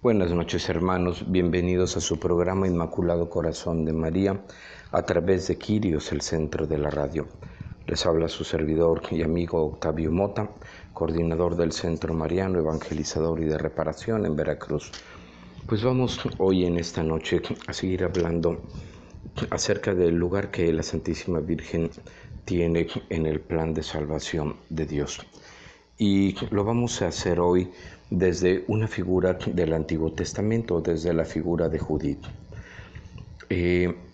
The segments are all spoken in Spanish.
Buenas noches, hermanos, bienvenidos a su programa Inmaculado Corazón de María a través de Quirios, el centro de la radio. Les habla su servidor y amigo Octavio Mota, coordinador del Centro Mariano, Evangelizador y de Reparación en Veracruz. Pues vamos hoy en esta noche a seguir hablando acerca del lugar que la Santísima Virgen tiene en el plan de salvación de Dios. Y lo vamos a hacer hoy desde una figura del Antiguo Testamento, desde la figura de Judith.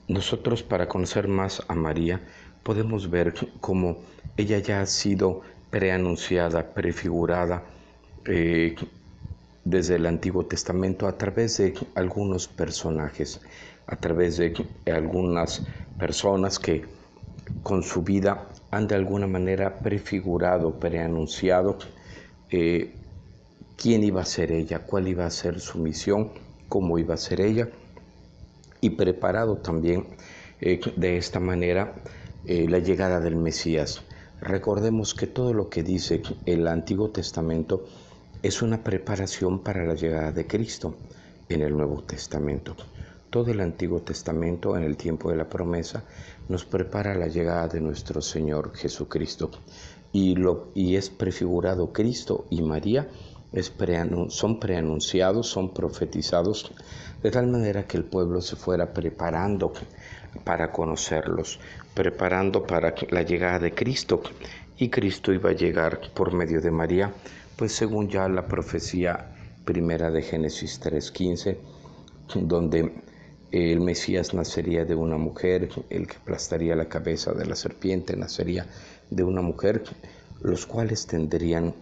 Nosotros, para conocer más a María, podemos ver cómo ella ya ha sido preanunciada, prefigurada desde el Antiguo Testamento a través de algunos personajes, a través de algunas personas que con su vida han de alguna manera prefigurado, preanunciado quién iba a ser ella, cuál iba a ser su misión, cómo iba a ser ella, y preparado también de esta manera la llegada del Mesías. Recordemos que todo lo que dice el Antiguo Testamento es una preparación para la llegada de Cristo en el Nuevo Testamento. Todo el Antiguo Testamento, en el tiempo de la promesa, nos prepara la llegada de nuestro Señor Jesucristo. Y es prefigurado Cristo y María, son preanunciados, son profetizados, de tal manera que el pueblo se fuera preparando para conocerlos, preparando para la llegada de Cristo. Y Cristo iba a llegar por medio de María, pues según ya la profecía primera de Génesis 3:15, donde el Mesías nacería de una mujer, el que aplastaría la cabeza de la serpiente nacería de una mujer, los cuales tendrían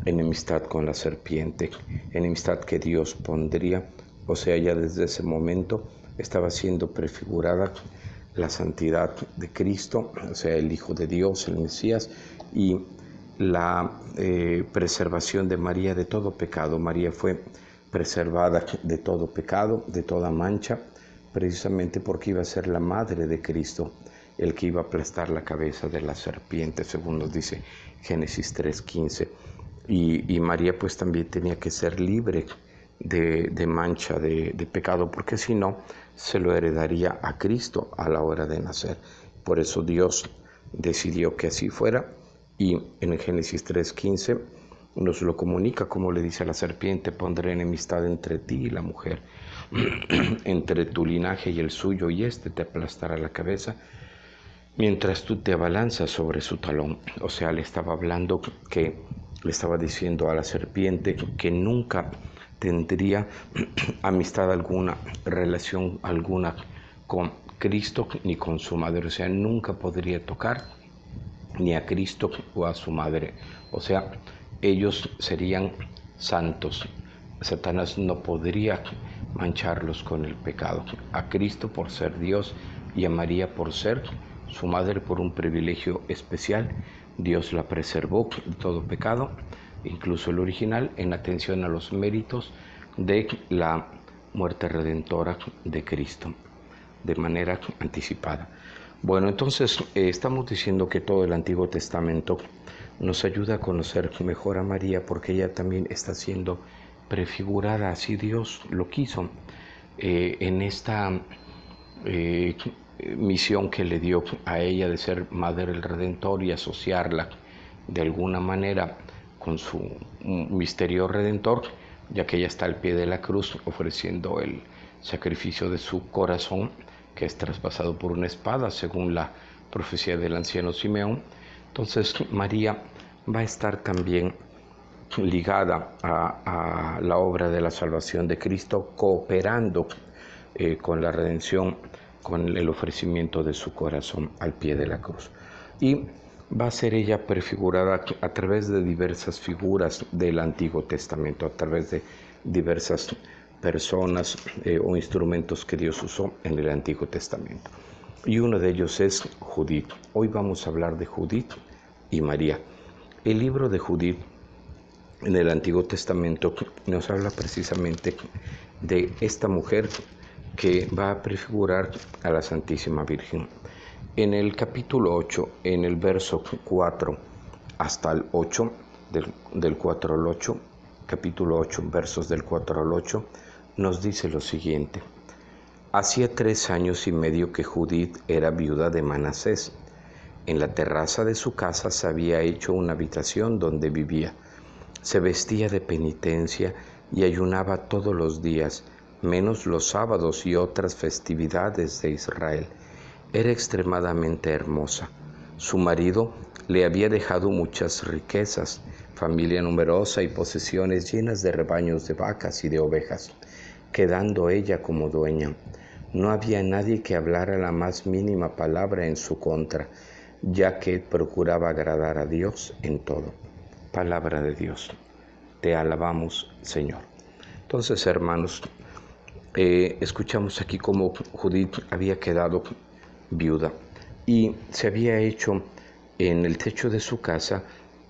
enemistad con la serpiente, enemistad que Dios pondría. O sea, ya desde ese momento estaba siendo prefigurada la santidad de Cristo, o sea, el Hijo de Dios, el Mesías, y la preservación de María de todo pecado. María fue preservada de todo pecado, de toda mancha, precisamente porque iba a ser la madre de Cristo, el que iba a aplastar la cabeza de la serpiente, según nos dice Génesis 3:15. Y María pues también tenía que ser libre de mancha, de pecado, porque si no, se lo heredaría a Cristo a la hora de nacer. Por eso Dios decidió que así fuera, y en el Génesis 3:15 nos lo comunica, como le dice a la serpiente: pondré enemistad entre ti y la mujer, entre tu linaje y el suyo, y éste te aplastará la cabeza, mientras tú te abalanzas sobre su talón. O sea, le estaba hablando le estaba diciendo a la serpiente que nunca tendría amistad alguna, relación alguna con Cristo ni con su madre. O sea, nunca podría tocar ni a Cristo o a su madre. O sea, ellos serían santos. Satanás no podría mancharlos con el pecado. A Cristo por ser Dios y a María por ser su madre, por un privilegio especial, Dios la preservó de todo pecado, incluso el original, en atención a los méritos de la muerte redentora de Cristo, de manera anticipada. Bueno, entonces estamos diciendo que todo el Antiguo Testamento nos ayuda a conocer mejor a María, porque ella también está siendo prefigurada, así Dios lo quiso, en esta misión que le dio a ella de ser Madre del Redentor y asociarla de alguna manera con su misterio redentor, ya que ella está al pie de la cruz ofreciendo el sacrificio de su corazón, que es traspasado por una espada, según la profecía del anciano Simeón. Entonces María va a estar también ligada a la obra de la salvación de Cristo, cooperando con la redención, con el ofrecimiento de su corazón al pie de la cruz. Y va a ser ella prefigurada a través de diversas figuras del Antiguo Testamento, a través de diversas personas o instrumentos que Dios usó en el Antiguo Testamento. Y uno de ellos es Judith. Hoy vamos a hablar de Judith y María. El libro de Judith en el Antiguo Testamento nos habla precisamente de esta mujer que va a prefigurar a la Santísima Virgen. En el capítulo 8, en el verso 4 hasta el 8, del 4 al 8, capítulo 8, versos del 4 al 8, nos dice lo siguiente. Hacía 3 años y medio que Judith era viuda de Manasés. En la terraza de su casa se había hecho una habitación donde vivía. Se vestía de penitencia y ayunaba todos los días, menos los sábados y otras festividades de Israel. Era extremadamente hermosa. Su marido le había dejado muchas riquezas, familia numerosa y posesiones llenas de rebaños de vacas y de ovejas, quedando ella como dueña. No había nadie que hablara la más mínima palabra en su contra, ya que procuraba agradar a Dios en todo. Palabra de Dios. Te alabamos, Señor. Entonces, hermanos, escuchamos aquí cómo Judith había quedado viuda y se había hecho en el techo de su casa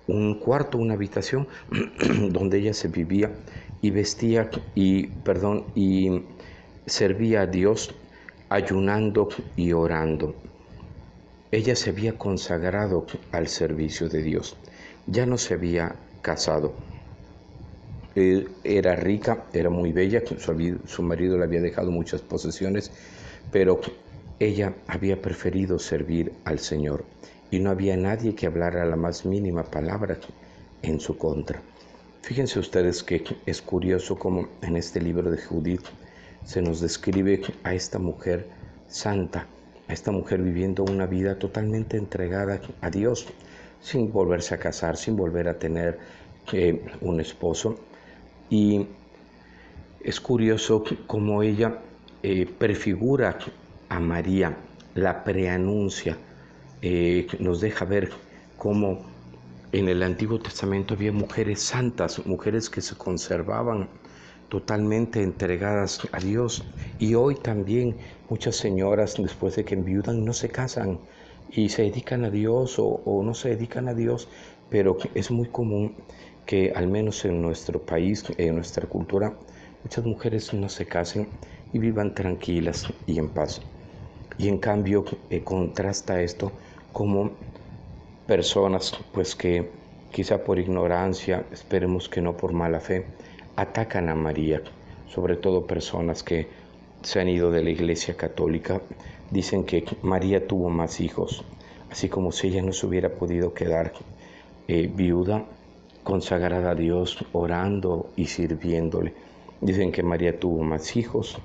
un cuarto, una habitación donde ella se vivía y vestía y servía a Dios ayunando y orando. Ella se había consagrado al servicio de Dios. Ya no se había casado. Era rica, era muy bella, su marido le había dejado muchas posesiones, pero ella había preferido servir al Señor y no había nadie que hablara la más mínima palabra en su contra. Fíjense ustedes que es curioso cómo en este libro de Judith se nos describe a esta mujer santa, a esta mujer viviendo una vida totalmente entregada a Dios, sin volverse a casar, sin volver a tener un esposo. Y es curioso cómo ella prefigura a María, la preanuncia, nos deja ver cómo en el Antiguo Testamento había mujeres santas, mujeres que se conservaban totalmente entregadas a Dios. Y hoy también muchas señoras, después de que enviudan, no se casan y se dedican a Dios o no se dedican a Dios, pero es muy común que al menos en nuestro país, en nuestra cultura, muchas mujeres no se casen y vivan tranquilas y en paz. Y en cambio contrasta esto como personas pues que quizá por ignorancia, esperemos que no por mala fe, atacan a María, sobre todo personas que se han ido de la Iglesia Católica, dicen que María tuvo más hijos, así como si ella no se hubiera podido quedar viuda, consagrada a Dios, orando y sirviéndole. Dicen que María tuvo más hijos,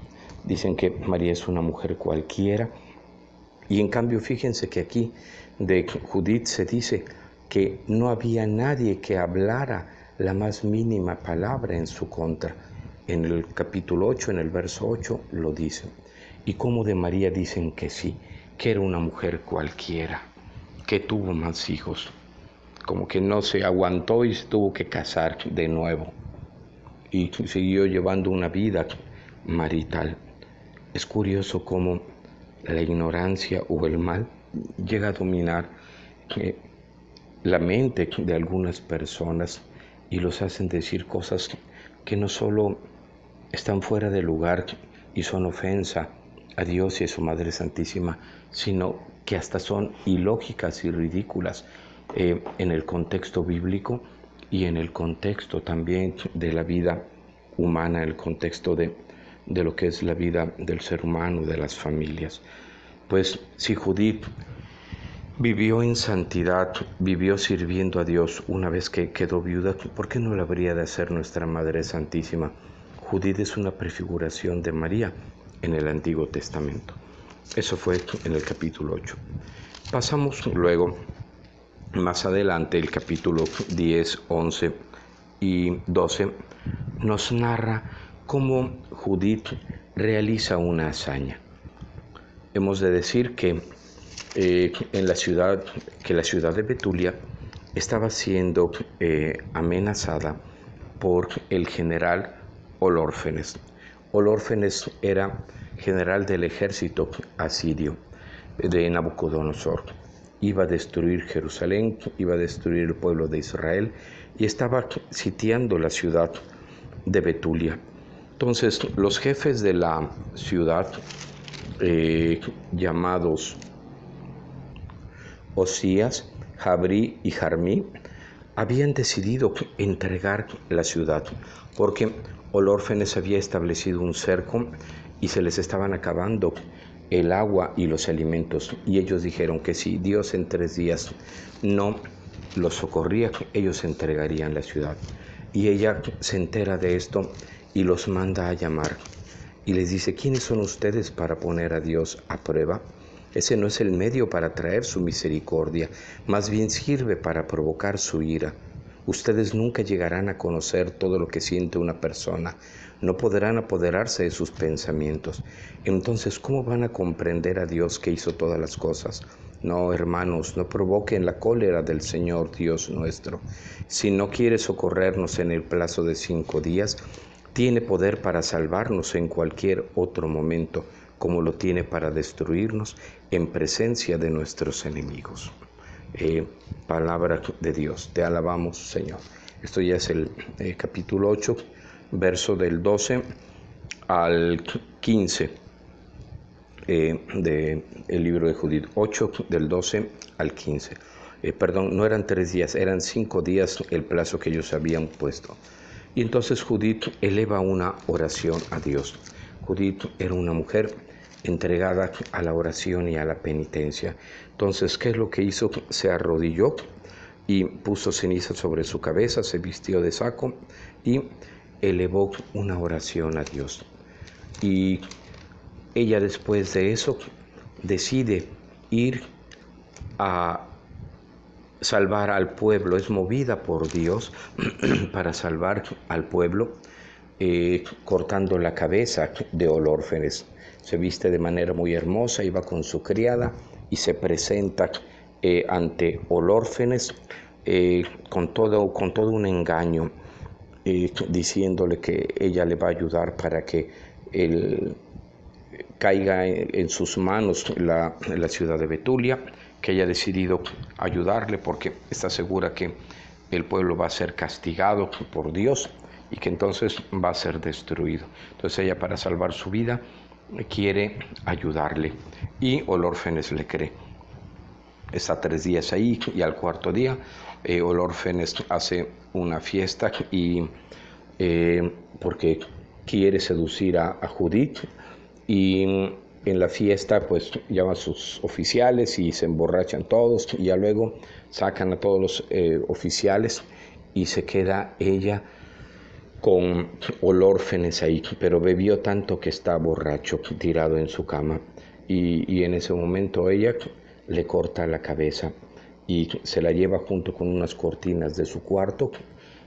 dicen que María es una mujer cualquiera, y en cambio fíjense que aquí de Judith se dice que no había nadie que hablara la más mínima palabra en su contra. En el capítulo 8, en el verso 8, lo dice. Y como de María dicen que sí, que era una mujer cualquiera, que tuvo más hijos, como que no se aguantó y se tuvo que casar de nuevo. Y siguió llevando una vida marital. Es curioso cómo la ignorancia o el mal llega a dominar la mente de algunas personas y los hacen decir cosas que no solo están fuera de lugar y son ofensa a Dios y a su Madre Santísima, sino que hasta son ilógicas y ridículas en el contexto bíblico y en el contexto también de la vida humana, el contexto de lo que es la vida del ser humano, de las familias. Pues si Judith vivió en santidad, vivió sirviendo a Dios una vez que quedó viuda, ¿por qué no lo habría de hacer nuestra Madre Santísima? Judith es una prefiguración de María en el Antiguo Testamento. Eso fue en el capítulo 8. Pasamos luego, más adelante, el capítulo 10, 11 y 12, nos narra cómo Judith realiza una hazaña. Hemos de decir que la ciudad de Betulia estaba siendo amenazada por el general Olórfenes. Olórfenes era general del ejército asirio de Nabucodonosor. Iba a destruir Jerusalén, iba a destruir el pueblo de Israel y estaba sitiando la ciudad de Betulia. Entonces, los jefes de la ciudad, llamados Osías, Jabrí y Jarmí, habían decidido entregar la ciudad, porque Olórfenes había establecido un cerco y se les estaban acabando el agua y los alimentos. Y ellos dijeron que si Dios en 3 días no los socorría, ellos entregarían la ciudad. Y ella se entera de esto y los manda a llamar. Y les dice, ¿quiénes son ustedes para poner a Dios a prueba? Ese no es el medio para traer su misericordia, más bien sirve para provocar su ira. Ustedes nunca llegarán a conocer todo lo que siente una persona, no podrán apoderarse de sus pensamientos. Entonces, ¿cómo van a comprender a Dios que hizo todas las cosas? No, hermanos, no provoquen la cólera del Señor Dios nuestro. Si no quiere socorrernos en el plazo de 5 días, tiene poder para salvarnos en cualquier otro momento, como lo tiene para destruirnos en presencia de nuestros enemigos. Palabra de Dios, te alabamos, Señor. Esto ya es el capítulo 8, verso del 12 al 15 del libro de Judith. 8 del 12 al 15. Perdón, no eran 3 días, eran 5 días el plazo que ellos habían puesto. Y entonces Judith eleva una oración a Dios. Judith era una mujer entregada a la oración y a la penitencia. Entonces, ¿qué es lo que hizo? Se arrodilló y puso ceniza sobre su cabeza, se vistió de saco y elevó una oración a Dios. Y ella después de eso decide ir a salvar al pueblo, es movida por Dios para salvar al pueblo, cortando la cabeza de Olórfenes. Se viste de manera muy hermosa, iba con su criada y se presenta ante Olórfenes con todo un engaño, diciéndole que ella le va a ayudar para que él caiga en sus manos la ciudad de Betulia, que ella ha decidido ayudarle porque está segura que el pueblo va a ser castigado por Dios y que entonces va a ser destruido. Entonces ella, para salvar su vida, quiere ayudarle y Olórfenes le cree. Está 3 días ahí y al 4.º día Olórfenes hace una fiesta y porque quiere seducir a Judith, y en la fiesta pues llama a sus oficiales y se emborrachan todos y ya luego sacan a todos los oficiales y se queda ella con Olórfenes ahí, pero bebió tanto que está borracho, tirado en su cama, y en ese momento ella le corta la cabeza y se la lleva junto con unas cortinas de su cuarto,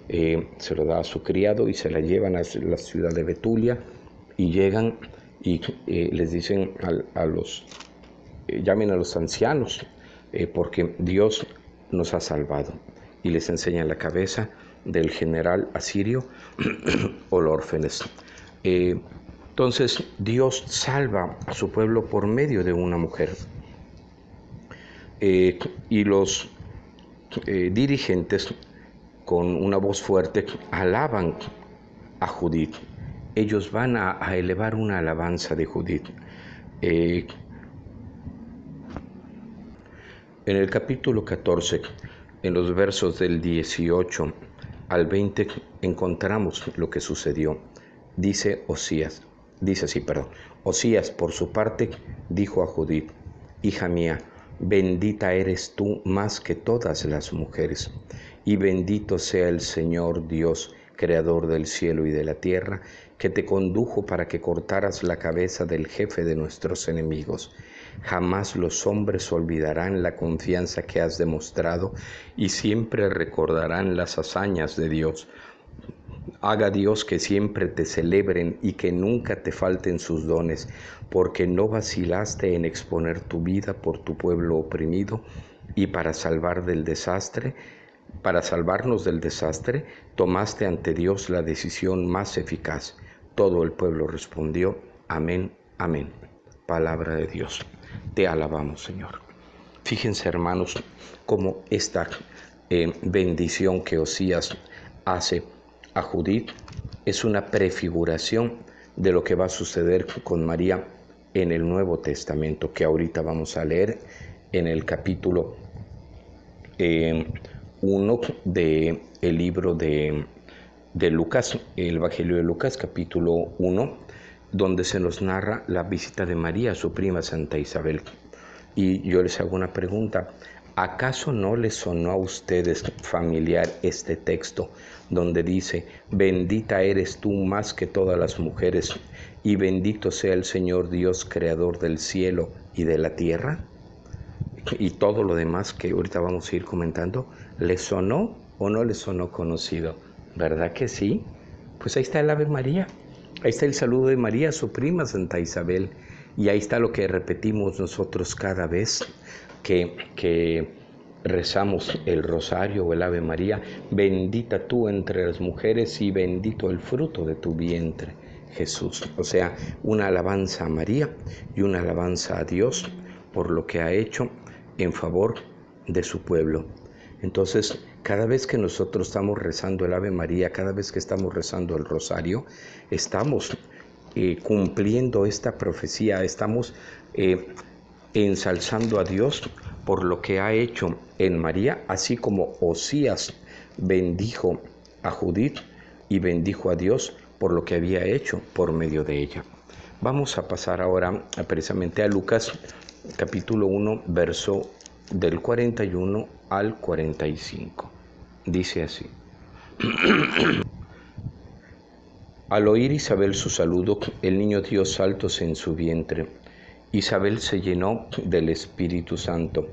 se lo da a su criado y se la llevan a la ciudad de Betulia y llegan y les dicen llamen a los ancianos porque Dios nos ha salvado, y les enseñan la cabeza del general asirio Olórfenes. Entonces Dios salva a su pueblo por medio de una mujer, y los dirigentes con una voz fuerte alaban a Judith. Ellos van a elevar una alabanza de Judith. En el capítulo 14, en los versos del 18 al 20, encontramos lo que sucedió. Dice Osías, por su parte, dijo a Judith: hija mía, bendita eres tú más que todas las mujeres, y bendito sea el Señor Dios, creador del cielo y de la tierra, que te condujo para que cortaras la cabeza del jefe de nuestros enemigos. Jamás los hombres olvidarán la confianza que has demostrado y siempre recordarán las hazañas de Dios. Haga Dios que siempre te celebren y que nunca te falten sus dones, porque no vacilaste en exponer tu vida por tu pueblo oprimido, y para salvarnos del desastre, tomaste ante Dios la decisión más eficaz. Todo el pueblo respondió: amén, amén. Palabra de Dios. Te alabamos, Señor. Fíjense, hermanos, cómo esta bendición que Osías hace a Judith es una prefiguración de lo que va a suceder con María en el Nuevo Testamento, que ahorita vamos a leer en el capítulo 1 del libro de de Lucas, el Evangelio de Lucas, capítulo 1, donde se nos narra la visita de María a su prima Santa Isabel. Y yo les hago una pregunta. ¿Acaso no les sonó a ustedes familiar este texto donde dice: bendita eres tú más que todas las mujeres, y bendito sea el Señor Dios, creador del cielo y de la tierra? Y todo lo demás que ahorita vamos a ir comentando, ¿les sonó o no les sonó conocido? ¿Verdad que sí? Pues ahí está el Ave María, ahí está el saludo de María, su prima Santa Isabel, y ahí está lo que repetimos nosotros cada vez que rezamos el rosario o el Ave María: bendita tú entre las mujeres y bendito el fruto de tu vientre, Jesús. O sea, una alabanza a María y una alabanza a Dios por lo que ha hecho en favor de su pueblo. Entonces, cada vez que nosotros estamos rezando el Ave María, cada vez que estamos rezando el rosario, estamos cumpliendo esta profecía, estamos ensalzando a Dios por lo que ha hecho en María, así como Osías bendijo a Judith y bendijo a Dios por lo que había hecho por medio de ella. Vamos a pasar ahora precisamente a Lucas, capítulo 1, verso del 41 al 45. Dice así: Al oír Isabel su saludo, el niño dio saltos en su vientre. Isabel se llenó del Espíritu Santo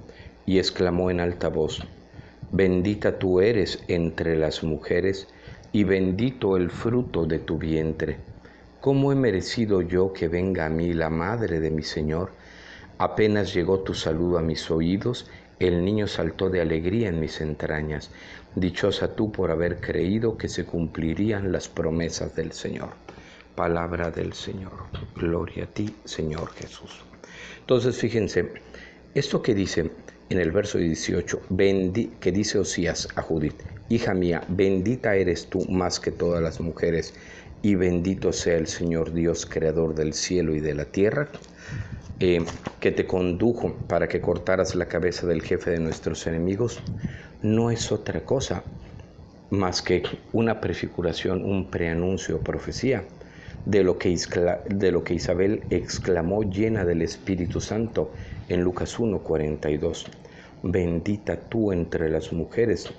y exclamó en alta voz: bendita tú eres entre las mujeres y bendito el fruto de tu vientre. ¿Cómo he merecido yo que venga a mí la madre de mi Señor? Apenas llegó tu saludo a mis oídos, el niño saltó de alegría en mis entrañas. Dichosa tú por haber creído que se cumplirían las promesas del Señor. Palabra del Señor. Gloria a ti, Señor Jesús. Entonces, fíjense, esto que dice en el verso 18, que dice Osías a Judith: hija mía, bendita eres tú más que todas las mujeres, y bendito sea el Señor Dios, creador del cielo y de la tierra, que te condujo para que cortaras la cabeza del jefe de nuestros enemigos, no es otra cosa más que una prefiguración, un preanuncio, profecía de lo que Isabel exclamó llena del Espíritu Santo en Lucas 1:42. Bendita tú entre las mujeres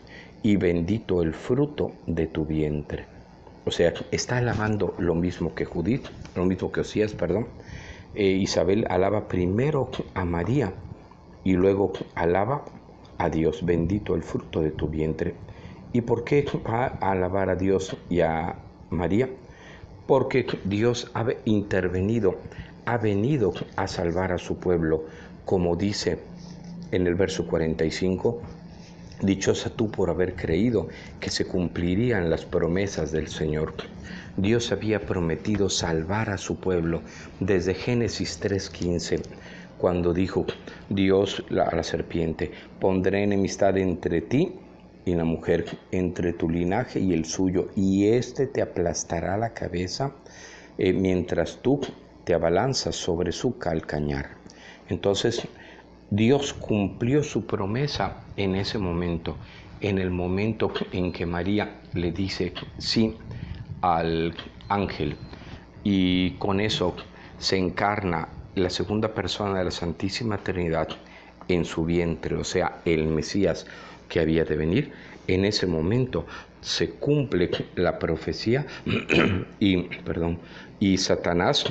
y bendito el fruto de tu vientre. O sea, está alabando lo mismo que Judith, lo mismo que Osías, perdón. Isabel alaba primero a María y luego alaba a Dios. Bendito el fruto de tu vientre. ¿Y por qué va a alabar a Dios y a María? Porque Dios ha intervenido, ha venido a salvar a su pueblo, como dice en el verso 45, dichosa tú por haber creído que se cumplirían las promesas del Señor. Dios había prometido salvar a su pueblo desde Génesis 3:15, cuando dijo Dios a la serpiente: pondré enemistad entre ti y la mujer, entre tu linaje y el suyo, y éste te aplastará la cabeza, mientras tú te abalanzas sobre su calcañar. Entonces, Dios cumplió su promesa en ese momento, en el momento en que María le dice sí al ángel, y con eso se encarna la segunda persona de la Santísima Trinidad en su vientre, o sea, el Mesías que había de venir. En ese momento se cumple la profecía y Satanás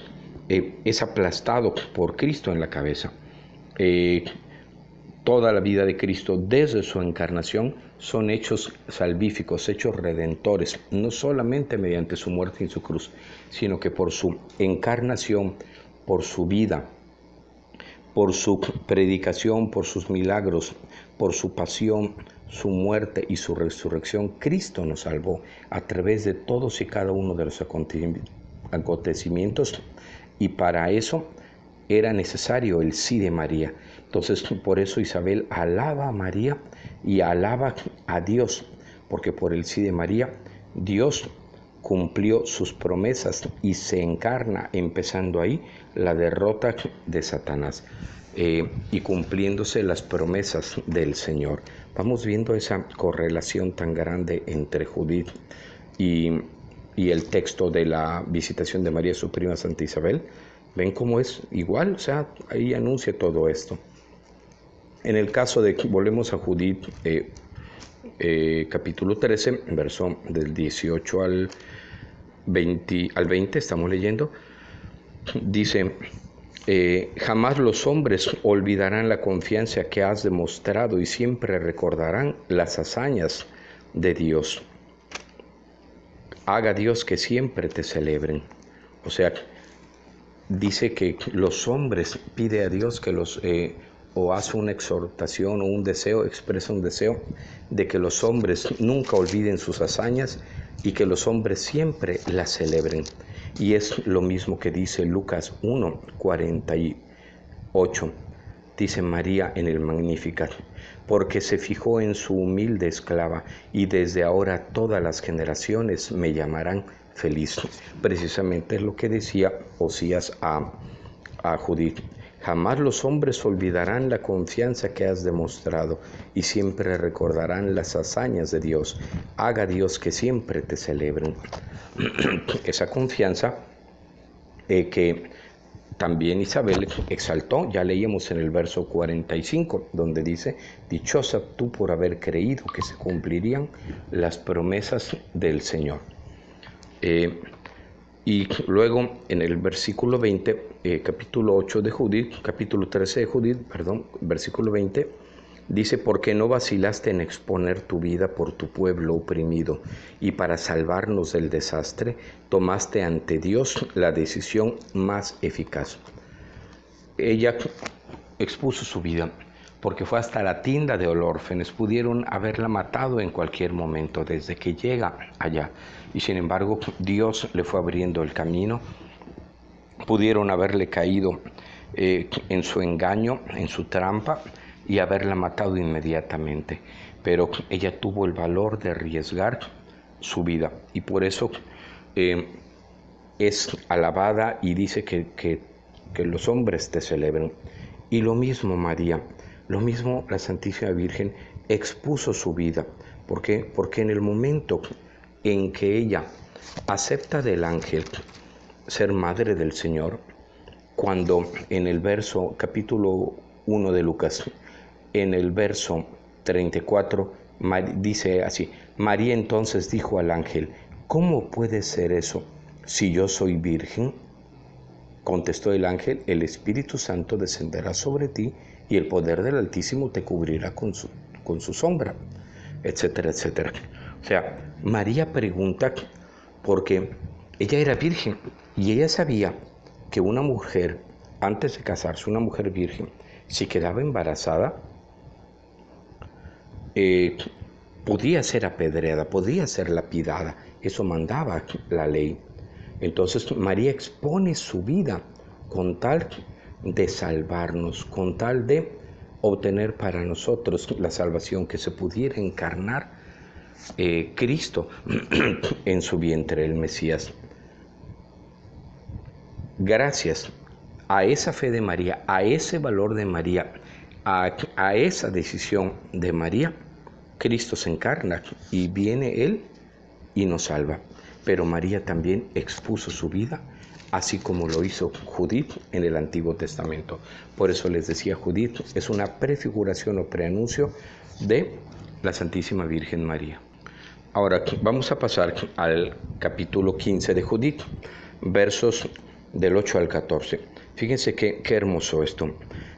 es aplastado por Cristo en la cabeza. Toda la vida de Cristo desde su encarnación son hechos salvíficos, hechos redentores, no solamente mediante su muerte en su cruz, sino que por su encarnación, por su vida, por su predicación, por sus milagros, por su pasión, su muerte y su resurrección, Cristo nos salvó a través de todos y cada uno de los acontecimientos, y para eso era necesario el sí de María. Entonces, por eso Isabel alaba a María y alaba a Dios, porque por el sí de María Dios cumplió sus promesas y se encarna, empezando ahí la derrota de Satanás y cumpliéndose las promesas del Señor. Vamos viendo esa correlación tan grande entre Judith y el texto de la visitación de María, su prima Santa Isabel. ¿Ven cómo es igual? O sea, ahí anuncia todo esto. En el caso de que volvemos a Judith, capítulo 13, verso del 18 al 20, estamos leyendo, dice, jamás los hombres olvidarán la confianza que has demostrado y siempre recordarán las hazañas de Dios. Haga Dios que siempre te celebren. O sea, dice que los hombres, pide a Dios que o hace una exhortación o un deseo, expresa un deseo de que los hombres nunca olviden sus hazañas y que los hombres siempre las celebren. Y es lo mismo que dice Lucas 1:48. Dice María en el Magnificat, porque se fijó en su humilde esclava y desde ahora todas las generaciones me llamarán feliz. Precisamente es lo que decía Osías a Judith. Jamás los hombres olvidarán la confianza que has demostrado y siempre recordarán las hazañas de Dios. Haga Dios que siempre te celebren. Esa confianza que también Isabel exaltó, ya leíamos en el verso 45, donde dice, dichosa tú por haber creído que se cumplirían las promesas del Señor. Y luego en el versículo 20, capítulo 8 de Judith, capítulo 13 de Judith, versículo 20, dice, porque no vacilaste en exponer tu vida por tu pueblo oprimido y para salvarnos del desastre, tomaste ante Dios la decisión más eficaz. Ella expuso su vida porque fue hasta la tienda de Olórfenes, pudieron haberla matado en cualquier momento desde que llega allá. Y sin embargo, Dios le fue abriendo el camino. Pudieron haberle caído en su engaño, en su trampa, y haberla matado inmediatamente. Pero ella tuvo el valor de arriesgar su vida. Y por eso es alabada y dice que los hombres te celebren. Y lo mismo María. Lo mismo la Santísima Virgen expuso su vida. ¿Por qué? Porque en el momento en que ella acepta del ángel ser madre del Señor, cuando en el verso, capítulo 1 de Lucas, en el verso 34, dice así, María entonces dijo al ángel, ¿cómo puede ser eso si yo soy virgen? Contestó el ángel, el Espíritu Santo descenderá sobre ti y el poder del Altísimo te cubrirá con su sombra, etcétera, etcétera. O sea, María pregunta porque ella era virgen y ella sabía que una mujer, antes de casarse, una mujer virgen, si quedaba embarazada, podía ser apedreada, podía ser lapidada. Eso mandaba la ley. Entonces María expone su vida con tal de salvarnos, con tal de obtener para nosotros la salvación, que se pudiera encarnar Cristo en su vientre, el Mesías. Gracias a esa fe de María, a ese valor de María, a esa decisión de María, Cristo se encarna y viene Él y nos salva. Pero María también expuso su vida, así como lo hizo Judith en el Antiguo Testamento. Por eso les decía, Judith es una prefiguración o preanuncio de la Santísima Virgen María. Ahora vamos a pasar al capítulo 15 de Judith, versos del 8 al 14. Fíjense qué hermoso esto.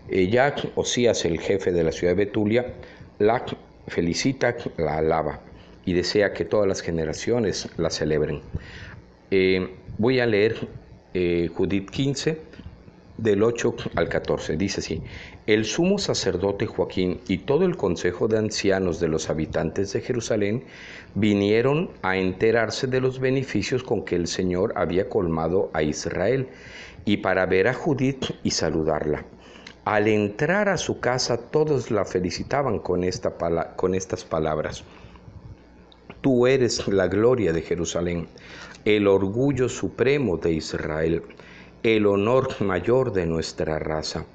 Ya Osías, el jefe de la ciudad de Betulia, la felicita, la alaba y desea que todas las generaciones la celebren. Voy a leer Judith 15, del 8 al 14. Dice así, el sumo sacerdote Joaquín y todo el consejo de ancianos de los habitantes de Jerusalén vinieron a enterarse de los beneficios con que el Señor había colmado a Israel y para ver a Judith y saludarla. Al entrar a su casa todos la felicitaban con estas palabras. Tú eres la gloria de Jerusalén, el orgullo supremo de Israel, el honor mayor de nuestra raza.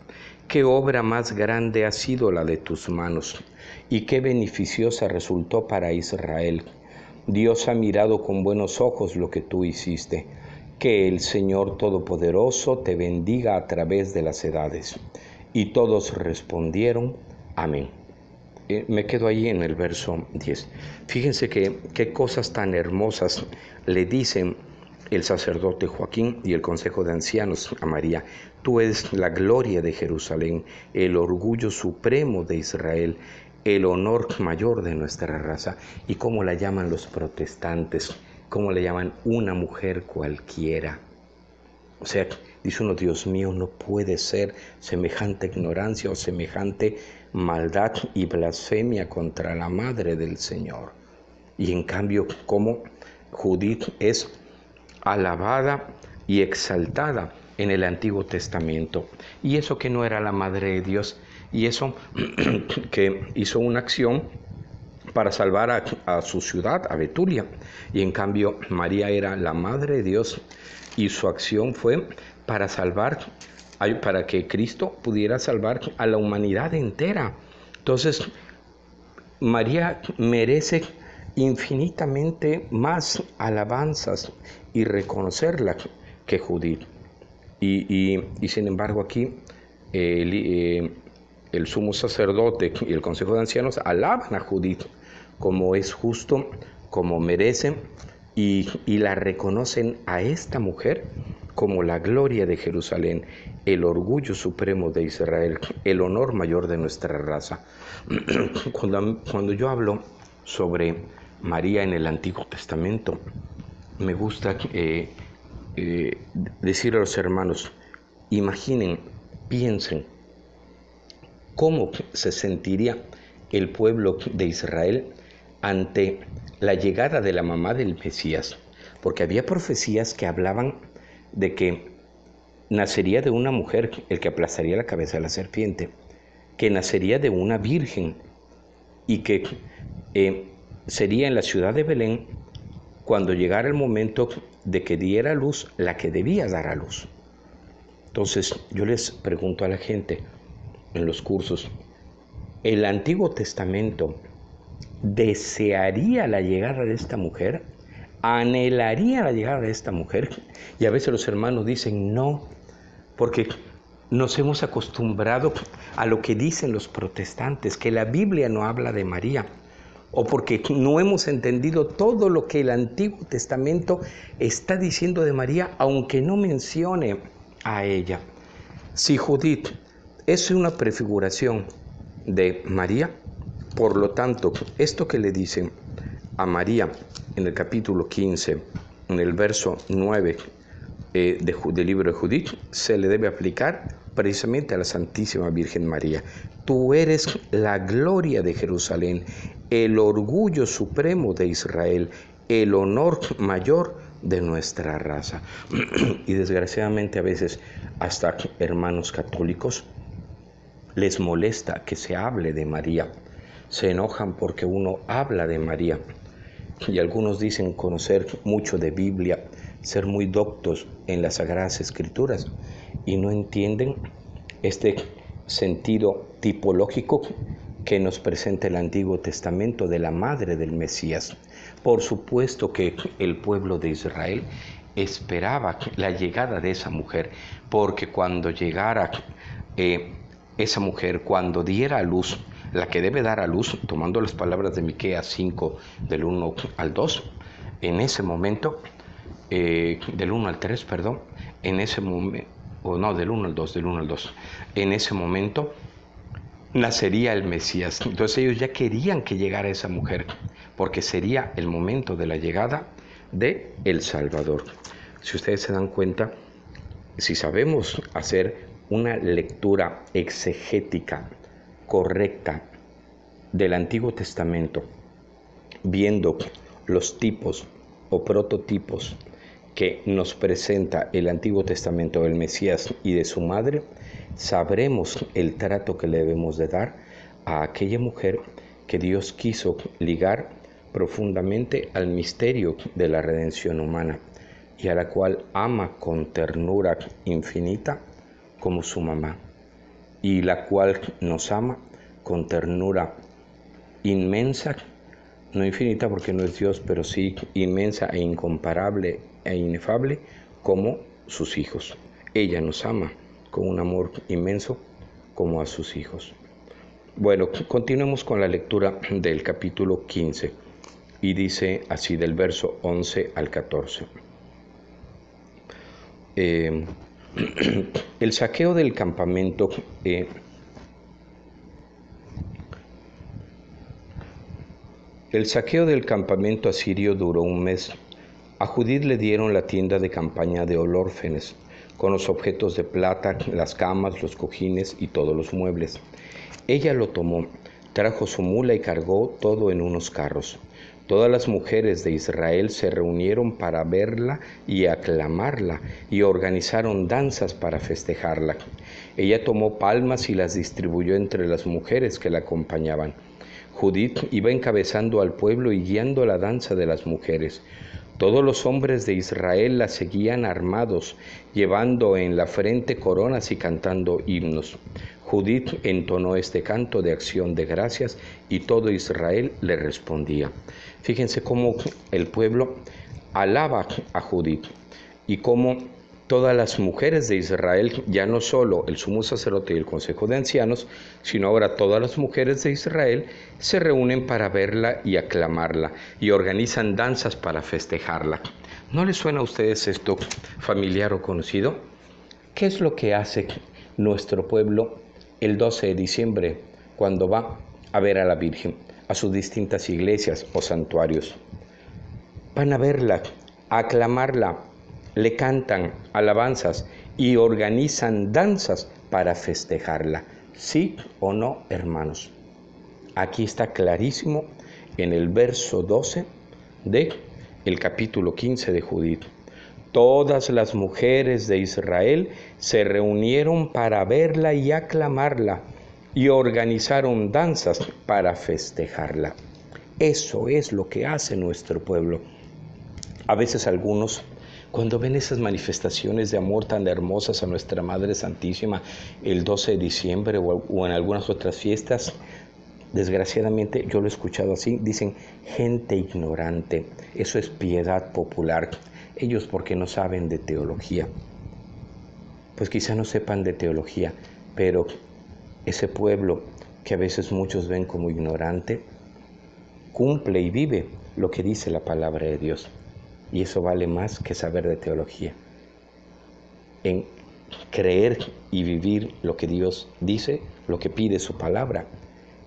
Qué obra más grande ha sido la de tus manos, y qué beneficiosa resultó para Israel. Dios ha mirado con buenos ojos lo que tú hiciste. Que el Señor Todopoderoso te bendiga a través de las edades. Y todos respondieron, amén. Me quedo ahí en el verso 10. Fíjense qué cosas tan hermosas le dicen el sacerdote Joaquín y el consejo de ancianos a María. Tú eres la gloria de Jerusalén, el orgullo supremo de Israel, el honor mayor de nuestra raza. ¿Y cómo la llaman los protestantes? ¿Cómo la llaman? Una mujer cualquiera. O sea, dice uno, Dios mío, no puede ser semejante ignorancia o semejante maldad y blasfemia contra la Madre del Señor. Y en cambio, como Judith es alabada y exaltada en el Antiguo Testamento. Y eso que no era la Madre de Dios, y eso que hizo una acción para salvar a su ciudad, a Betulia. Y en cambio, María era la Madre de Dios y su acción fue para salvar, para que Cristo pudiera salvar a la humanidad entera. Entonces, María merece infinitamente más alabanzas y reconocerla que Judith. Y sin embargo aquí el sumo sacerdote y el consejo de ancianos alaban a Judith como es justo, como merece, y la reconocen a esta mujer como la gloria de Jerusalén, el orgullo supremo de Israel, el honor mayor de nuestra raza. Cuando yo hablo sobre María en el Antiguo Testamento, me gusta decir a los hermanos, imaginen, piensen, cómo se sentiría el pueblo de Israel ante la llegada de la mamá del Mesías, porque había profecías que hablaban de que nacería de una mujer el que aplastaría la cabeza de la serpiente, que nacería de una virgen y que sería en la ciudad de Belén cuando llegara el momento de que diera a luz la que debía dar a luz. Entonces yo les pregunto a la gente en los cursos, ¿el Antiguo Testamento desearía la llegada de esta mujer? ¿Anhelaría la llegada de esta mujer? Y a veces los hermanos dicen no, porque nos hemos acostumbrado a lo que dicen los protestantes, que la Biblia no habla de María, o porque no hemos entendido todo lo que el Antiguo Testamento está diciendo de María, aunque no mencione a ella. Si Judith es una prefiguración de María, por lo tanto, esto que le dicen a María en el capítulo 15, en el verso 9 del libro de Judith, se le debe aplicar precisamente a la Santísima Virgen María. Tú eres la gloria de Jerusalén, el orgullo supremo de Israel, el honor mayor de nuestra raza. Y desgraciadamente a veces hasta hermanos católicos les molesta que se hable de María. Se enojan porque uno habla de María. Y algunos dicen conocer mucho de Biblia, ser muy doctos en las Sagradas Escrituras, y no entienden este sentido tipológico que nos presenta el Antiguo Testamento de la Madre del Mesías. Por supuesto que el pueblo de Israel esperaba la llegada de esa mujer, porque cuando llegara esa mujer, cuando diera a luz, la que debe dar a luz, tomando las palabras de Miqueas 5, del 1 al 2, en ese momento, del 1 al 3, perdón, en ese momento, o no, del 1 al 2, en ese momento nacería el Mesías. Entonces ellos ya querían que llegara esa mujer, porque sería el momento de la llegada de el Salvador. Si ustedes se dan cuenta, si sabemos hacer una lectura exegética correcta del Antiguo Testamento, viendo los tipos o prototipos que nos presenta el Antiguo Testamento del Mesías y de su madre, sabremos el trato que le debemos de dar a aquella mujer que Dios quiso ligar profundamente al misterio de la redención humana y a la cual ama con ternura infinita como su mamá, y la cual nos ama con ternura inmensa no infinita porque no es Dios, pero sí inmensa e incomparable e inefable como sus hijos. Ella nos ama con un amor inmenso como a sus hijos. Bueno, continuemos con la lectura del capítulo 15 y dice así del verso 11 al 14. El saqueo del campamento asirio duró un mes. A Judith le dieron la tienda de campaña de Olórfenes, con los objetos de plata, las camas, los cojines y todos los muebles. Ella lo tomó, trajo su mula y cargó todo en unos carros. Todas las mujeres de Israel se reunieron para verla y aclamarla y organizaron danzas para festejarla. Ella tomó palmas y las distribuyó entre las mujeres que la acompañaban. Judith iba encabezando al pueblo y guiando la danza de las mujeres. Todos los hombres de Israel la seguían armados, llevando en la frente coronas y cantando himnos. Judith entonó este canto de acción de gracias y todo Israel le respondía. Fíjense cómo el pueblo alaba a Judith y cómo todas las mujeres de Israel, ya no solo el sumo sacerdote y el consejo de ancianos, sino ahora todas las mujeres de Israel se reúnen para verla y aclamarla y organizan danzas para festejarla. ¿No les suena a ustedes esto familiar o conocido? ¿Qué es lo que hace nuestro pueblo el 12 de diciembre cuando va a ver a la Virgen a sus distintas iglesias o santuarios? Van a verla, a aclamarla, le cantan alabanzas y organizan danzas para festejarla. ¿Sí o no, hermanos? Aquí está clarísimo en el verso 12 de el capítulo 15 de Judith. Todas las mujeres de Israel se reunieron para verla y aclamarla y organizaron danzas para festejarla. Eso es lo que hace nuestro pueblo. A veces algunos, cuando ven esas manifestaciones de amor tan hermosas a nuestra Madre Santísima el 12 de diciembre o en algunas otras fiestas, desgraciadamente yo lo he escuchado así, dicen gente ignorante, eso es piedad popular. Ellos porque no saben de teología. Pues quizá no sepan de teología, pero ese pueblo que a veces muchos ven como ignorante, cumple y vive lo que dice la palabra de Dios. Y eso vale más que saber de teología. En creer y vivir lo que Dios dice, lo que pide su palabra,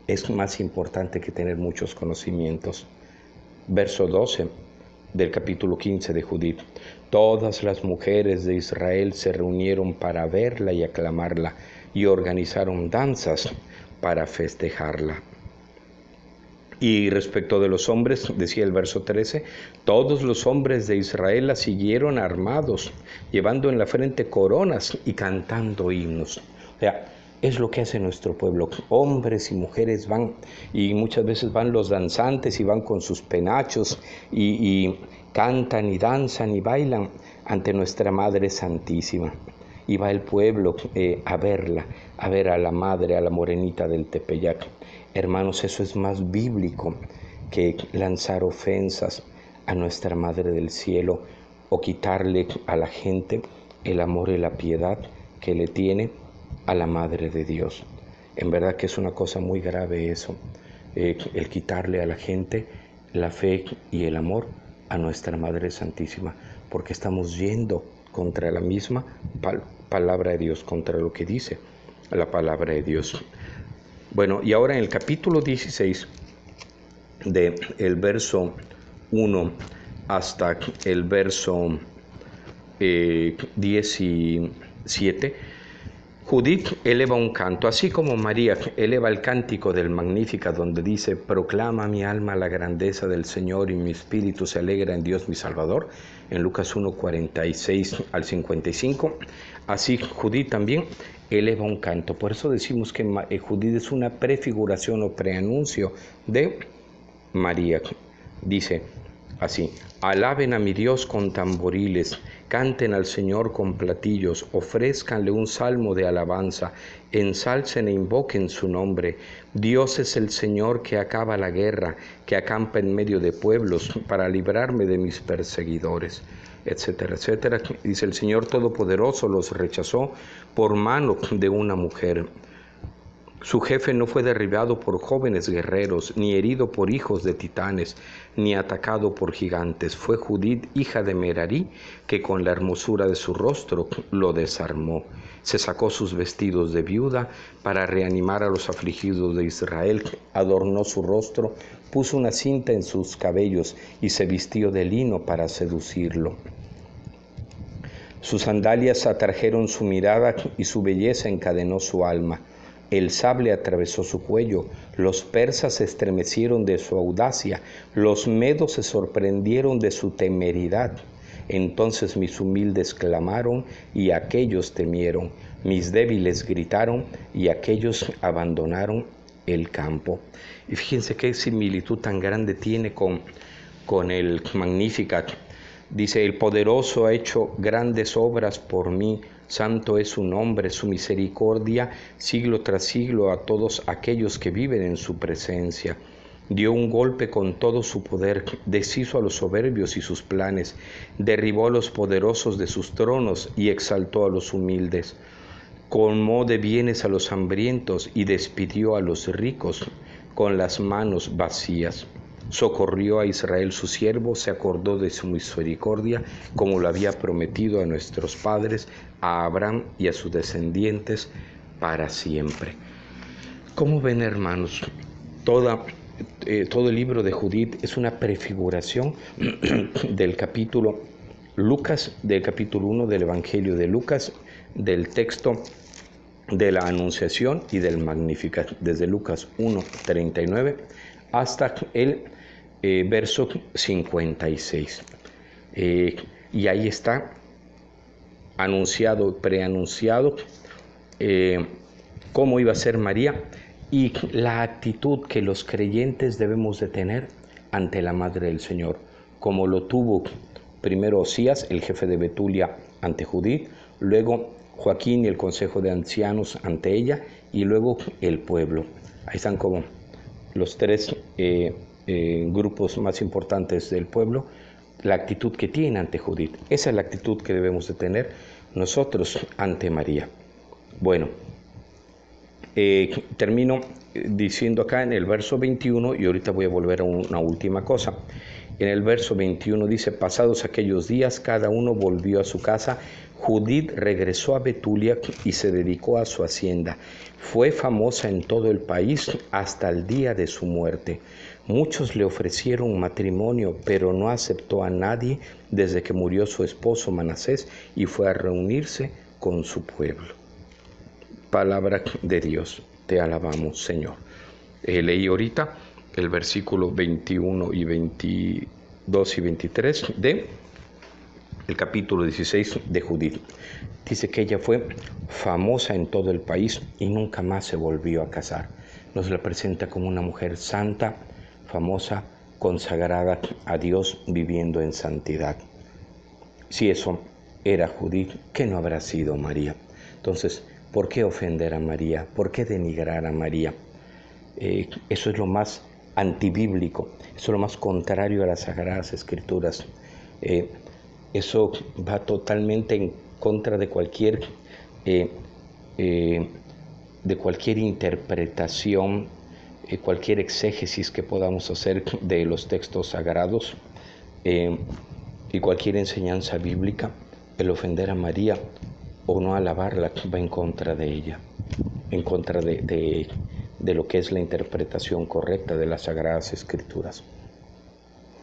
es más importante que tener muchos conocimientos. Verso 12 del capítulo 15 de Judith. Todas las mujeres de Israel se reunieron para verla y aclamarla y organizaron danzas para festejarla. Y respecto de los hombres, decía el verso 13, todos los hombres de Israel la siguieron armados, llevando en la frente coronas y cantando himnos. O sea, es lo que hace nuestro pueblo. Hombres y mujeres van, y muchas veces van los danzantes y van con sus penachos y cantan y danzan y bailan ante nuestra Madre Santísima. Y va el pueblo a verla, a ver a la Madre, a la Morenita del Tepeyac. Hermanos, eso es más bíblico que lanzar ofensas a nuestra Madre del Cielo o quitarle a la gente el amor y la piedad que le tiene a la Madre de Dios. En verdad que es una cosa muy grave eso, el quitarle a la gente la fe y el amor a nuestra Madre Santísima, porque estamos yendo contra la misma palabra de Dios, contra lo que dice la palabra de Dios. Bueno, y ahora en el capítulo 16, del verso 1 hasta el verso 17, Judith eleva un canto, así como María eleva el cántico del Magníficat, donde dice, proclama mi alma la grandeza del Señor y mi espíritu se alegra en Dios mi Salvador, en Lucas 1, 46 al 55. Así Judith también eleva un canto. Por eso decimos que Judith es una prefiguración o preanuncio de María. Dice, así: alaben a mi Dios con tamboriles, canten al Señor con platillos, ofrézcanle un salmo de alabanza, ensalcen e invoquen su nombre. Dios es el Señor que acaba la guerra, que acampa en medio de pueblos para librarme de mis perseguidores, etcétera, etcétera. Dice: el Señor Todopoderoso los rechazó por mano de una mujer. Su jefe no fue derribado por jóvenes guerreros, ni herido por hijos de titanes, ni atacado por gigantes. Fue Judith, hija de Merarí, que con la hermosura de su rostro lo desarmó. Se sacó sus vestidos de viuda para reanimar a los afligidos de Israel. Adornó su rostro, puso una cinta en sus cabellos y se vistió de lino para seducirlo. Sus sandalias atrajeron su mirada y su belleza encadenó su alma. El sable atravesó su cuello, los persas se estremecieron de su audacia, los medos se sorprendieron de su temeridad. Entonces mis humildes clamaron y aquellos temieron, mis débiles gritaron y aquellos abandonaron el campo. Y fíjense qué similitud tan grande tiene con el Magnificat. Dice: el poderoso ha hecho grandes obras por mí, santo es su nombre, su misericordia siglo tras siglo a todos aquellos que viven en su presencia. Dio un golpe con todo su poder, deshizo a los soberbios y sus planes, derribó a los poderosos de sus tronos y exaltó a los humildes. Colmó de bienes a los hambrientos y despidió a los ricos con las manos vacías. Socorrió a Israel su siervo, se acordó de su misericordia, como lo había prometido a nuestros padres, a Abraham y a sus descendientes para siempre. ¿Cómo ven, hermanos? Todo el libro de Judith es una prefiguración del capítulo Lucas, del capítulo 1 del Evangelio de Lucas, del texto de la Anunciación y del Magnificat, desde Lucas 1:39 hasta el verso 56. Y ahí está anunciado, preanunciado, cómo iba a ser María y la actitud que los creyentes debemos de tener ante la Madre del Señor, como lo tuvo primero Osías, el jefe de Betulia, ante Judith, luego Joaquín y el consejo de ancianos ante ella, y luego el pueblo. Ahí están como los tres grupos más importantes del pueblo, la actitud que tiene ante Judith. Esa es la actitud que debemos de tener nosotros ante María. Bueno, termino diciendo acá en el verso 21, y ahorita voy a volver a una última cosa. En el verso 21 dice: pasados aquellos días, cada uno volvió a su casa. Judith regresó a Betulia y se dedicó a su hacienda. Fue famosa en todo el país hasta el día de su muerte. Muchos le ofrecieron matrimonio, pero no aceptó a nadie desde que murió su esposo Manasés y fue a reunirse con su pueblo. Palabra de Dios, te alabamos, Señor. Leí ahorita el versículo 21 y 22 y 23 de el capítulo 16 de Judith. Dice que ella fue famosa en todo el país y nunca más se volvió a casar. Nos la presenta como una mujer santa, famosa, consagrada a Dios, viviendo en santidad. Si eso era Judith, ¿qué no habrá sido María? Entonces, ¿por qué ofender a María? ¿Por qué denigrar a María? Eso es lo más antibíblico, eso es lo más contrario a las Sagradas Escrituras. Eso va totalmente en contra de cualquier interpretación, cualquier exégesis que podamos hacer de los textos sagrados y cualquier enseñanza bíblica. El ofender a María o no alabarla va en contra de ella, en contra de lo que es la interpretación correcta de las Sagradas Escrituras.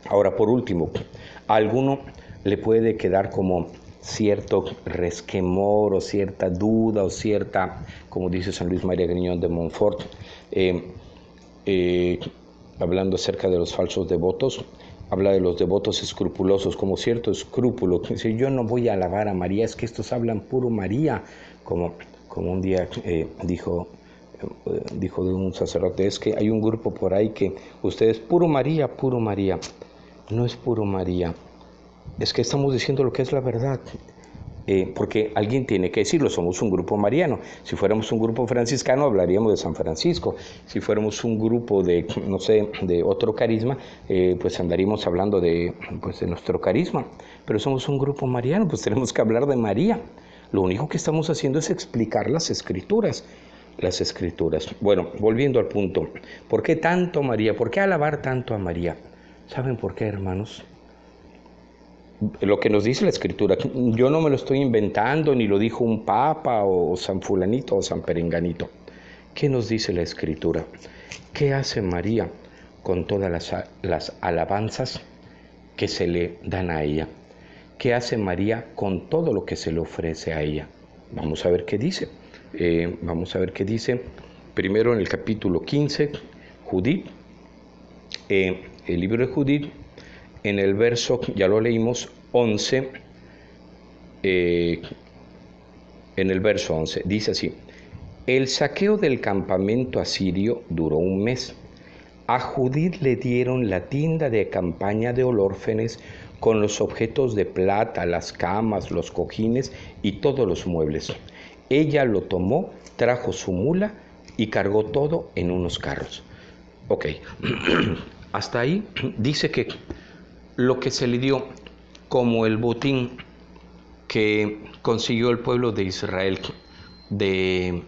Ahora, por último, a alguno le puede quedar como cierto resquemor o cierta duda o cierta, como dice San Luis María Griñón de Montfort, hablando acerca de los falsos devotos, habla de los devotos escrupulosos como cierto escrúpulo. Dice: yo no voy a alabar a María, es que estos hablan puro María, como un día dijo de un sacerdote: es que hay un grupo por ahí que ustedes puro María, puro María. no es puro María. Es que estamos diciendo lo que es la verdad. Porque alguien tiene que decirlo, somos un grupo mariano. Si fuéramos un grupo franciscano, hablaríamos de San Francisco. Si fuéramos un grupo de, no sé, de otro carisma, pues andaríamos hablando de nuestro carisma. Pero somos un grupo mariano, pues tenemos que hablar de María. Lo único que estamos haciendo es explicar las escrituras. Las escrituras. Bueno, volviendo al punto. ¿Por qué tanto María? ¿Por qué alabar tanto a María? ¿Saben por qué, hermanos? Lo que nos dice la Escritura, yo no me lo estoy inventando, ni lo dijo un papa o San Fulanito o San Perenganito. ¿Qué nos dice la Escritura? ¿Qué hace María con todas las alabanzas que se le dan a ella? ¿Qué hace María con todo lo que se le ofrece a ella? Vamos a ver qué dice. Vamos a ver qué dice. Primero en el capítulo 15, Judith, el libro de Judith, en el verso, ya lo leímos, 11, en el verso 11, dice así: el saqueo del campamento asirio duró un mes. A Judith le dieron la tienda de campaña de Olórfenes con los objetos de plata, las camas, los cojines y todos los muebles. Ella lo tomó, trajo su mula y cargó todo en unos carros. Ok, hasta ahí dice que lo que se le dio como el botín que consiguió el pueblo de Israel de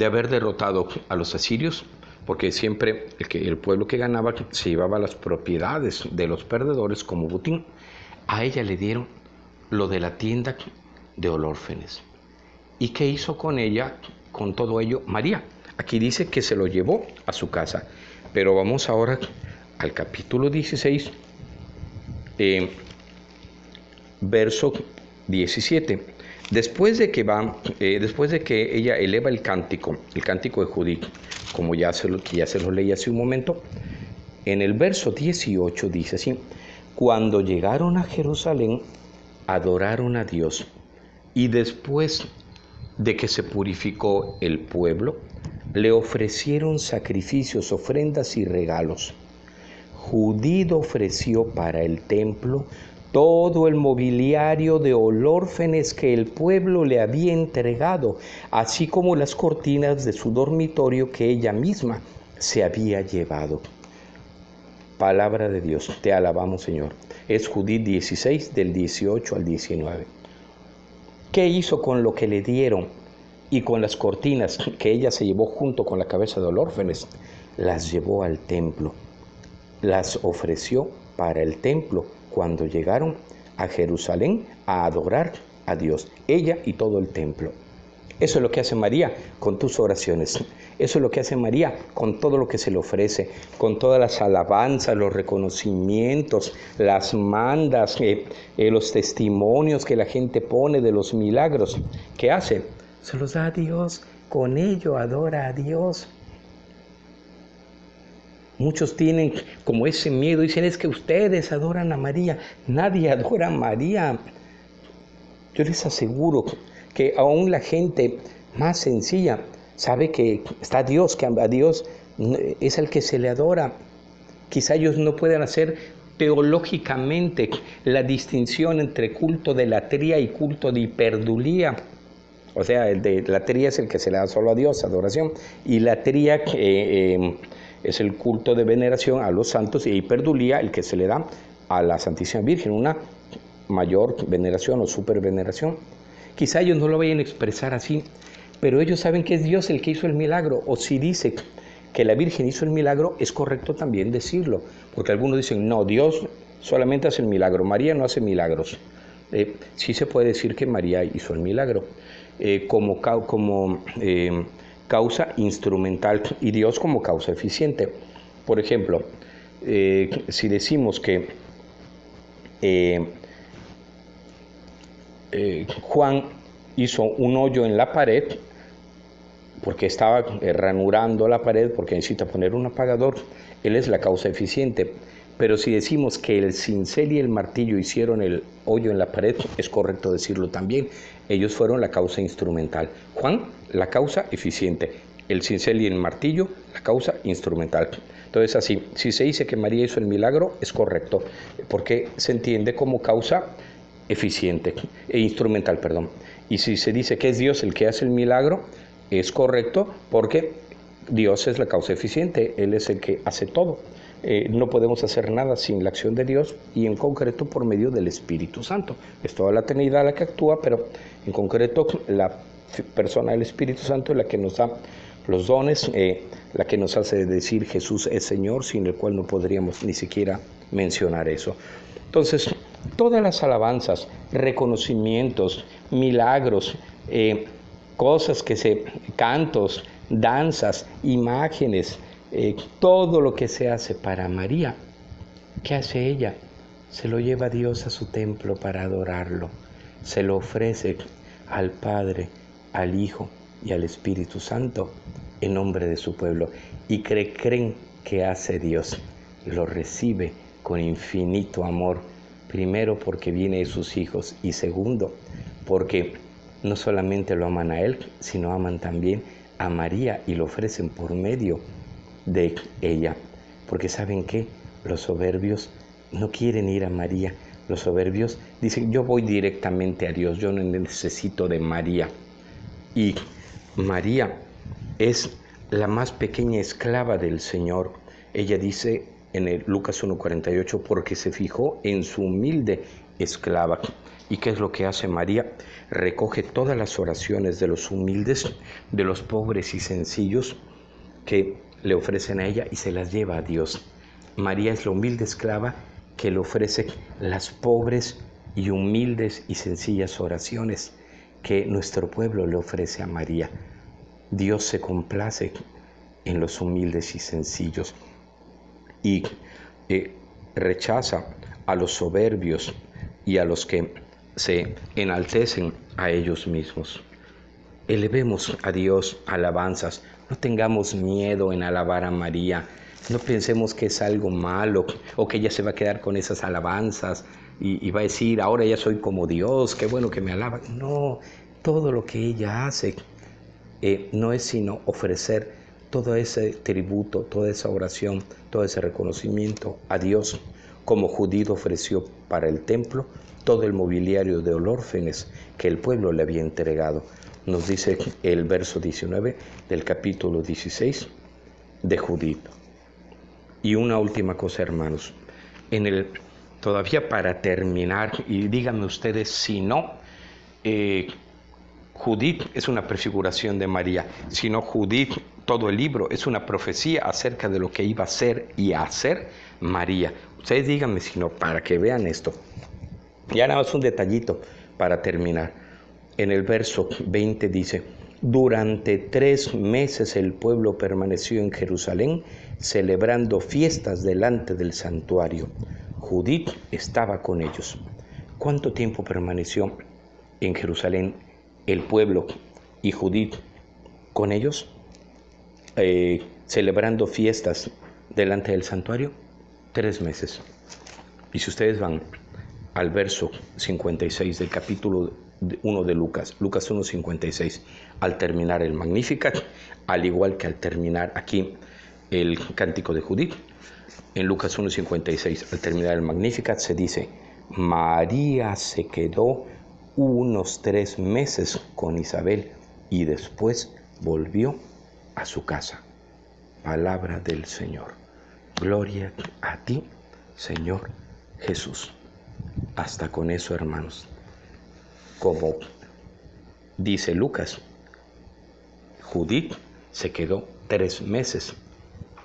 haber derrotado a los asirios, porque siempre el pueblo que ganaba se llevaba las propiedades de los perdedores como botín. A ella le dieron lo de la tienda de Olórfenes. ¿Y qué hizo con ella, con todo ello, María? Aquí dice que se lo llevó a su casa, pero vamos ahora al capítulo 16, verso 17. Después de que ella eleva el cántico de Judith, como ya se lo leí hace un momento, en el verso 18 dice así: cuando llegaron a Jerusalén, adoraron a Dios, y después de que se purificó el pueblo, le ofrecieron sacrificios, ofrendas y regalos. Judith ofreció para el templo todo el mobiliario de Olórfenes que el pueblo le había entregado, así como las cortinas de su dormitorio que ella misma se había llevado. Palabra de Dios, te alabamos, Señor. Es Judith 16, del 18 al 19. ¿Qué hizo con lo que le dieron y con las cortinas que ella se llevó junto con la cabeza de Olórfenes? Las llevó al templo. Las ofreció para el templo cuando llegaron a Jerusalén a adorar a Dios, ella y todo el templo. Eso es lo que hace María con tus oraciones. Eso es lo que hace María con todo lo que se le ofrece, con todas las alabanzas, los reconocimientos, las mandas, los testimonios que la gente pone de los milagros. ¿Qué hace? Se los da a Dios, con ello adora a Dios. Muchos tienen como ese miedo, dicen: es que ustedes adoran a María. Nadie adora a María. Yo les aseguro que aún la gente más sencilla sabe que está Dios, que a Dios es el que se le adora. Quizá ellos no puedan hacer teológicamente la distinción entre culto de latría y culto de hiperdulía. O sea, el de latría es el que se le da solo a Dios, adoración, y latría es el culto de veneración a los santos, y hiperdulía el que se le da a la Santísima Virgen, una mayor veneración o superveneración. Quizá ellos no lo vayan a expresar así, pero ellos saben que es Dios el que hizo el milagro, o si dice que la Virgen hizo el milagro, es correcto también decirlo, porque algunos dicen: no, Dios solamente hace el milagro, María no hace milagros. Sí se puede decir que María hizo el milagro como causa instrumental y Dios como causa eficiente. Por ejemplo, si decimos que Juan hizo un hoyo en la pared porque estaba ranurando la pared, porque necesita poner un apagador, él es la causa eficiente. Pero si decimos que el cincel y el martillo hicieron el hoyo en la pared, es correcto decirlo también. Ellos fueron la causa instrumental. Juan, la causa eficiente. el cincel y el martillo, la causa instrumental. Entonces así, si se dice que María hizo el milagro, es correcto, porque se entiende como causa eficiente, instrumental, perdón. Y si se dice que es Dios el que hace el milagro, es correcto, porque Dios es la causa eficiente, Él es el que hace todo. No podemos hacer nada sin la acción de Dios y en concreto por medio del Espíritu Santo. Es toda la Trinidad la que actúa, pero en concreto la persona del Espíritu Santo es la que nos da los dones, la que nos hace decir Jesús es Señor, sin el cual no podríamos ni siquiera mencionar eso. Entonces, todas las alabanzas, reconocimientos, milagros, cosas cantos, danzas, imágenes, todo lo que se hace para María, ¿qué hace ella? Se lo lleva a Dios a su templo para adorarlo, se lo ofrece al Padre, al Hijo y al Espíritu Santo en nombre de su pueblo, y creen que hace Dios, lo recibe con infinito amor, primero porque viene de sus hijos y segundo porque no solamente lo aman a Él, sino aman también a María y lo ofrecen por medio de ella, porque ¿saben qué? Los soberbios no quieren ir a María, los soberbios dicen yo voy directamente a Dios, yo no necesito de María. Y María es la más pequeña esclava del Señor. Ella dice en el Lucas 1:48, porque se fijó en su humilde esclava. ¿Y qué es lo que hace María? Recoge todas las oraciones de los humildes, de los pobres y sencillos que le ofrecen a ella y se las lleva a Dios. María es la humilde esclava que le ofrece las pobres y humildes y sencillas oraciones que nuestro pueblo le ofrece a María. Dios se complace en los humildes y sencillos y rechaza a los soberbios y a los que se enaltecen a ellos mismos. Elevemos a Dios alabanzas, no tengamos miedo en alabar a María, no pensemos que es algo malo o que ella se va a quedar con esas alabanzas y va a decir, ahora ya soy como Dios, qué bueno que me alaba. No, todo lo que ella hace no es sino ofrecer todo ese tributo, toda esa oración, todo ese reconocimiento a Dios, como Judith ofreció para el templo todo el mobiliario de olórfenes que el pueblo le había entregado. Nos dice el verso 19 del capítulo 16 de Judith. Y una última cosa, hermanos, todavía para terminar, y díganme ustedes si no, Judith es una prefiguración de María, sino Judith, todo el libro, es una profecía acerca de lo que iba a ser y a hacer María. Ustedes díganme si no, para que vean esto. Ya nada más un detallito para terminar. En el verso 20 dice, durante 3 meses el pueblo permaneció en Jerusalén, celebrando fiestas delante del santuario. Judith estaba con ellos. ¿Cuánto tiempo permaneció en Jerusalén el pueblo y Judith con ellos, celebrando fiestas delante del santuario? 3 meses. Y si ustedes van al verso 56 del capítulo 1 de Lucas 1:56, al terminar el Magnificat, al igual que al terminar aquí el Cántico de Judith, en Lucas 1:56, al terminar el Magnificat se dice, María se quedó unos 3 meses con Isabel y después volvió a su casa. Palabra del Señor. Gloria a ti, Señor Jesús. Hasta con eso, hermanos. Como dice Lucas, Judith se quedó 3 meses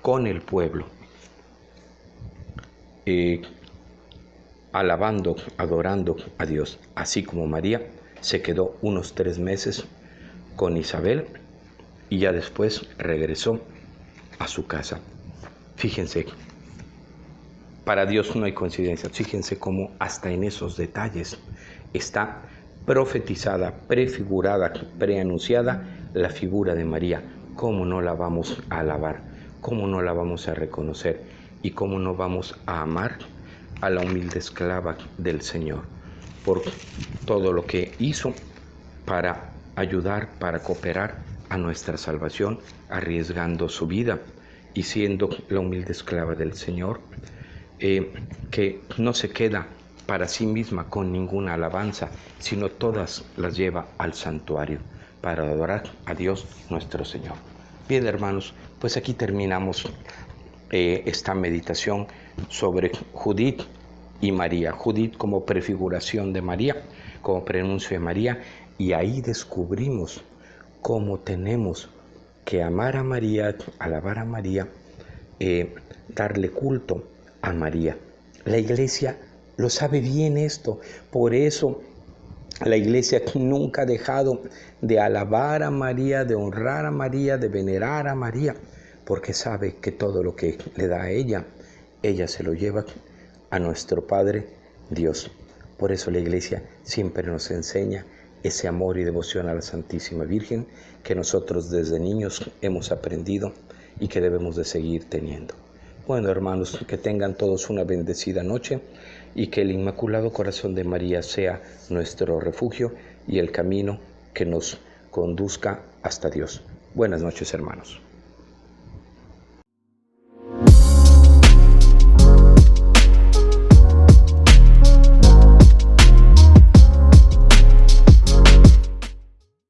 con el pueblo, alabando, adorando a Dios, así como María se quedó unos 3 meses con Isabel y ya después regresó a su casa. Fíjense, para Dios no hay coincidencias. Fíjense cómo hasta en esos detalles está profetizada, prefigurada, preanunciada la figura de María. ¿Cómo no la vamos a alabar? ¿Cómo no la vamos a reconocer? ¿Y cómo no vamos a amar a la humilde esclava del Señor por todo lo que hizo para ayudar, para cooperar a nuestra salvación, arriesgando su vida y siendo la humilde esclava del Señor, que no se queda para sí misma con ninguna alabanza, sino todas las lleva al santuario para adorar a Dios nuestro Señor. Bien, hermanos, pues aquí terminamos esta meditación sobre Judith y María. Judith como prefiguración de María, como prenuncio de María, y ahí descubrimos cómo tenemos que amar a María, alabar a María, darle culto a María. La Iglesia lo sabe bien esto, por eso la Iglesia nunca ha dejado de alabar a María, de honrar a María, de venerar a María, porque sabe que todo lo que le da a ella se lo lleva a nuestro Padre Dios. Por eso la Iglesia siempre nos enseña ese amor y devoción a la Santísima Virgen que nosotros desde niños hemos aprendido y que debemos de seguir teniendo. Bueno, hermanos, que tengan todos una bendecida noche y que el Inmaculado Corazón de María sea nuestro refugio y el camino que nos conduzca hasta Dios. Buenas noches, hermanos.